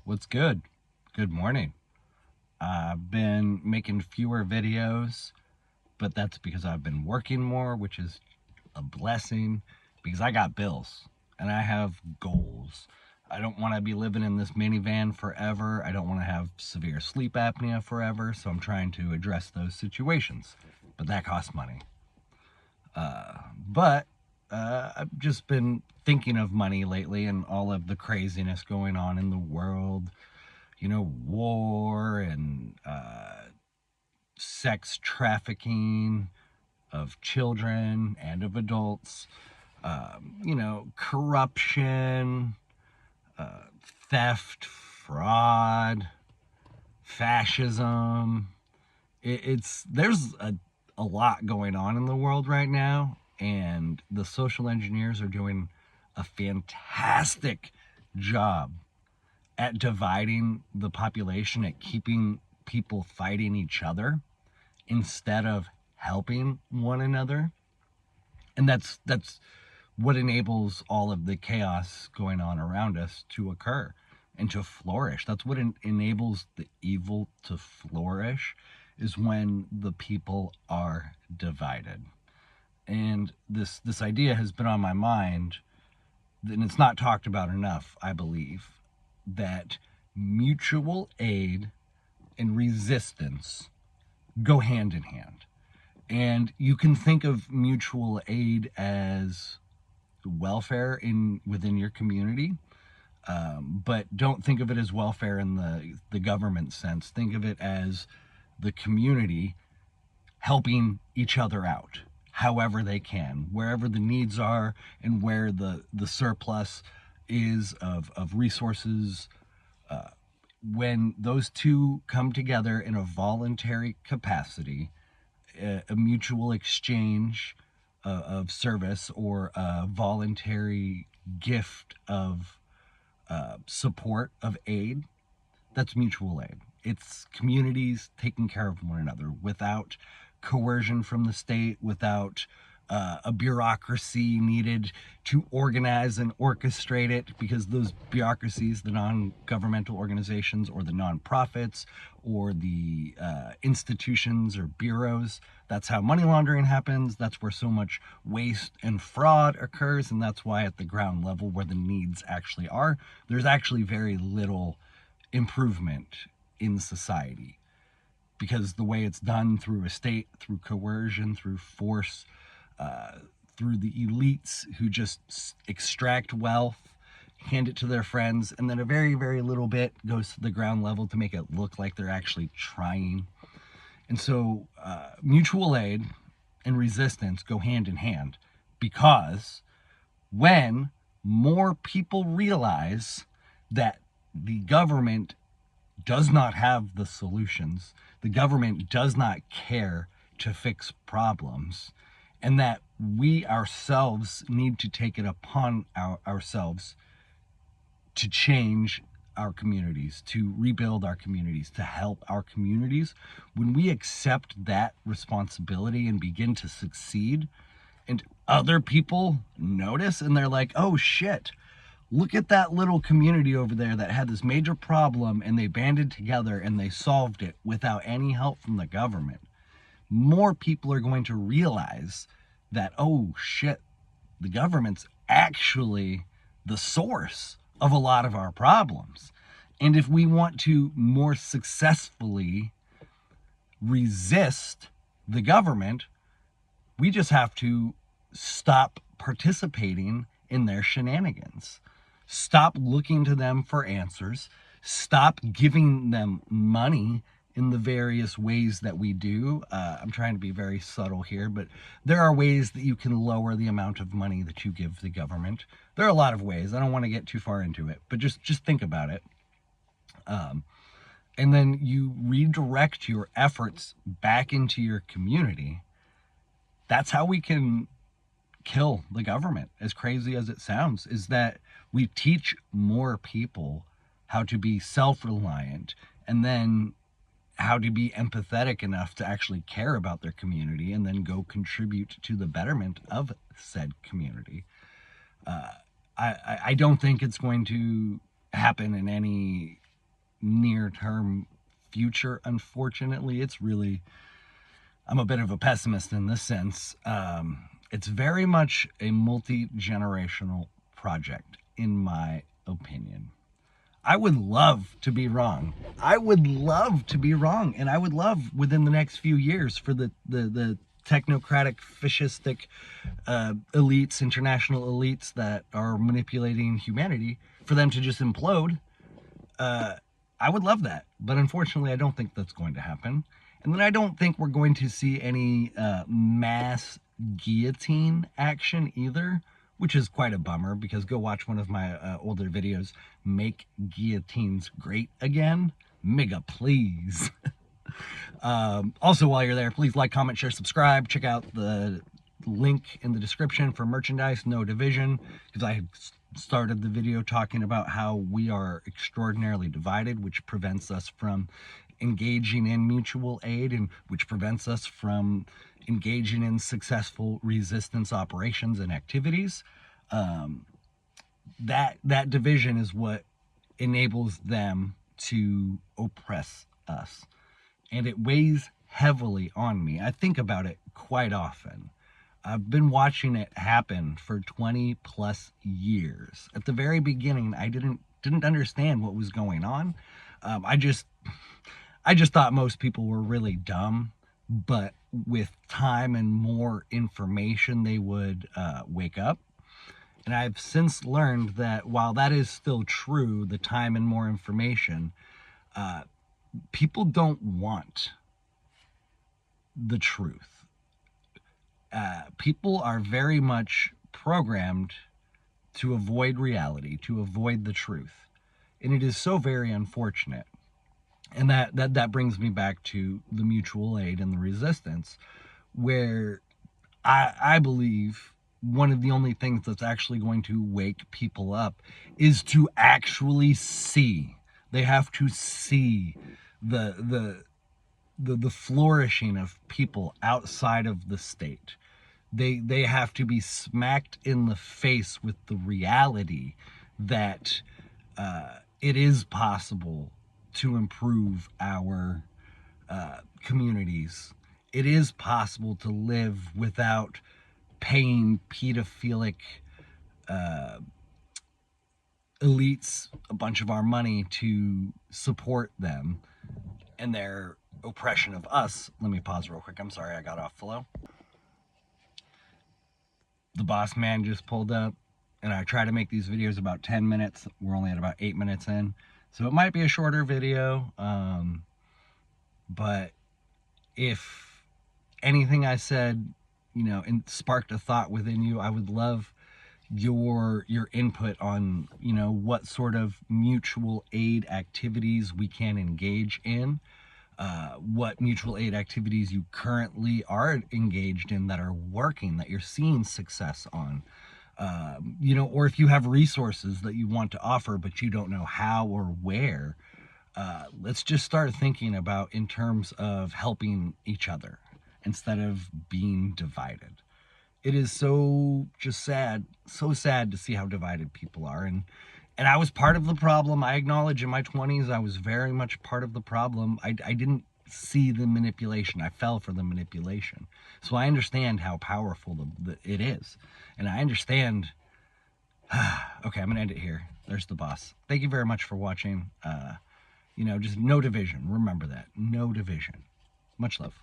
What's good? Good morning. I've been making fewer videos, but that's because I've been working more, which is a blessing because I got bills and I have goals. I don't want to be living in this minivan forever. I don't want to have severe sleep apnea forever, so I'm trying to address those situations. But that costs money. But I've just been thinking of money lately and all of the craziness going on in the world. War and sex trafficking of children and of adults, corruption, theft, fraud, fascism. There's a lot going on in the world right now, and the social engineers are doing a fantastic job at dividing the population, at keeping people fighting each other instead of helping one another. And that's what enables all of the chaos going on around us to occur and to flourish. That's what enables the evil to flourish, is when the people are divided. And this idea has been on my mind, and it's not talked about enough, I believe, that mutual aid and resistance go hand in hand. And you can think of mutual aid as welfare within your community, but don't think of it as welfare in the government sense. Think of it as the community helping each other out however they can, wherever the needs are and where the surplus is of resources. When those two come together in a voluntary capacity, a mutual exchange of service, or a voluntary gift of support, of aid, that's mutual aid. It's communities taking care of one another without coercion from the state, without a bureaucracy needed to organize and orchestrate it, because those bureaucracies, the non-governmental organizations or the nonprofits or the institutions or bureaus, that's how money laundering happens. That's where so much waste and fraud occurs, and that's why at the ground level, where the needs actually are, there's actually very little improvement in society, because the way it's done through a state, through coercion, through force, through the elites who just extract wealth, hand it to their friends, and then a very, very little bit goes to the ground level to make it look like they're actually trying. And so mutual aid and resistance go hand in hand, because when more people realize that the government does not have the solutions, the government does not care to fix problems, and that we ourselves need to take it upon ourselves to change our communities, to rebuild our communities, to help our communities. When we accept that responsibility and begin to succeed, and other people notice and they're like, oh shit, look at that little community over there that had this major problem, and they banded together and they solved it without any help from the government. More people are going to realize that, oh shit, the government's actually the source of a lot of our problems. And if we want to more successfully resist the government, we just have to stop participating in their shenanigans. Stop looking to them for answers. Stop giving them money in the various ways that we do. I'm trying to be very subtle here, but there are ways that you can lower the amount of money that you give the government. There are a lot of ways. I don't want to get too far into it, but just think about it. And then you redirect your efforts back into your community. That's how we can kill the government, as crazy as it sounds, is that we teach more people how to be self-reliant, and then how to be empathetic enough to actually care about their community, and then go contribute to the betterment of said community. I don't think it's going to happen in any near-term future, unfortunately. I'm a bit of a pessimist in this sense. It's very much a multi-generational project, in my opinion. I would love to be wrong. I would love to be wrong. And I would love within the next few years for the technocratic, fascistic elites, international elites that are manipulating humanity, for them to just implode. I would love that. But unfortunately, I don't think that's going to happen. And then I don't think we're going to see any mass guillotine action either, which is quite a bummer, because go watch one of my older videos, Make Guillotines Great Again. Mega please. Also, while you're there, please like, comment, share, subscribe. Check out the link in the description for merchandise, No Division, because I started the video talking about how we are extraordinarily divided, which prevents us from engaging in mutual aid, and which prevents us from engaging in successful resistance operations and activities. That division is what enables them to oppress us, and it weighs heavily on me. I think about it quite often. I've been watching it happen for 20 plus years. At the very beginning, I didn't understand what was going on. I just thought most people were really dumb, but with time and more information, they would wake up. And I've since learned that while that is still true, the time and more information, people don't want the truth. People are very much programmed to avoid reality, to avoid the truth. And it is so very unfortunate. And that brings me back to the mutual aid and the resistance, where I believe one of the only things that's actually going to wake people up is to actually see. They have to see the flourishing of people outside of the state. They have to be smacked in the face with the reality that it is possible to improve our communities. It is possible to live without paying pedophilic elites a bunch of our money to support them and their oppression of us. Let me pause real quick. I'm sorry, I got off flow. The boss man just pulled up, and I try to make these videos about 10 minutes. We're only at about 8 minutes in, so it might be a shorter video. But if anything I said, sparked a thought within you, I would love your input on, what sort of mutual aid activities we can engage in. What mutual aid activities you currently are engaged in that are working, that you're seeing success on, or if you have resources that you want to offer but you don't know how or where. Let's just start thinking about in terms of helping each other instead of being divided. It is so sad to see how divided people are. And I was part of the problem. I acknowledge in my 20s, I was very much part of the problem. I didn't see the manipulation. I fell for the manipulation. So I understand how powerful it is. And I understand. Okay, I'm going to end it here. There's the boss. Thank you very much for watching. Just no division. Remember that. No division. Much love.